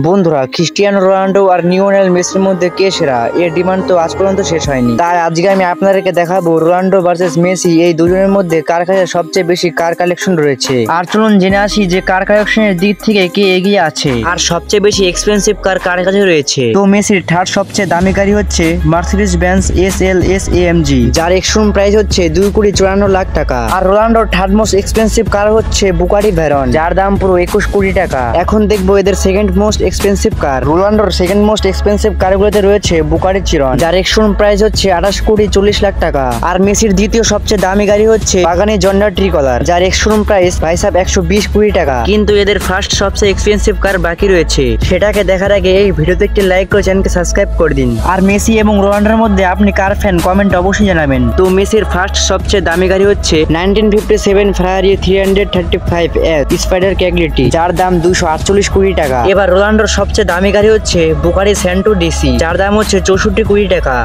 বন্ধুরা, Cristiano Ronaldo আর Lionel মেসির মধ্যে কে সেরা এর ডিমান্ড তো আজ পর্যন্ত শেষ হয়নি। তাই আজকে আমি আপনাদেরকে দেখাবো রোনাল্ডো ভার্সেস মেসি এই দুজনের মধ্যে কার কাছে সবচেয়ে বেশি কার কালেকশন রয়েছে। আর চলুন জেনে আসি যে কার কালেকশনের দিক থেকে কে এগিয়ে আছে আর সবচেয়ে বেশি এক্সপেন্সিভ কার কার কাছে রয়েছে। তো মেসির থার্ড সবচেয়ে দামি গাড়ি হচ্ছে মার্সিডিজ বেঞ্জ SLS AMG, যার এক্সশোরুম প্রাইস হচ্ছে 2,54,00,000 টাকা। আর রোনাল্ডোর থার্ড মোস্ট এক্সপেন্সিভ কার হচ্ছে বুগাটি ভেরন, যার দাম পুরো 21 কোটি টাকা। এখন দেখবো এদের সেকেন্ড মোস্ট এক্সপেন্সিভ কার। রোনাল্ডোর সেকেন্ড মোস্ট এক্সপেন্সিভ কারগুলোতে রয়েছে বুগাটি চিরন, যার এক্সশোরুম প্রাইস হচ্ছে 28,40,00,000 টাকা। আর মেসির দ্বিতীয় সবচেয়ে দামি গাড়ি হচ্ছে পাগানি জন্ডার ট্রিকলার, যার এক্সশোরুম প্রাইস 120 কোটি টাকা। কিন্তু এদের ফার্স্ট সবচেয়ে এক্সপেন্সিভ কার বাকি রয়েছে, সেটাকে দেখার আগে এই ভিডিওতে একটি লাইক করে চ্যানেলকে সাবস্ক্রাইব করে দিন। আর মেসি এবং রোনাল্ডোর মধ্যে আপনি কার ফ্যান কমেন্ট অবশ্যই জানাবেন। তো মেসির ফার্স্ট সবচেয়ে দামি গাড়ি হচ্ছে 1957 ফারারি 335S স্পাইডার ক্যাগলিটি, যার দাম 248 কোটি টাকা। এবার রোনাল্ডোর সবচেয়ে দামি গাড়ি হচ্ছে বুগাটি স্যান্টো DC, যার দাম হচ্ছে 64 কোটি টাকা।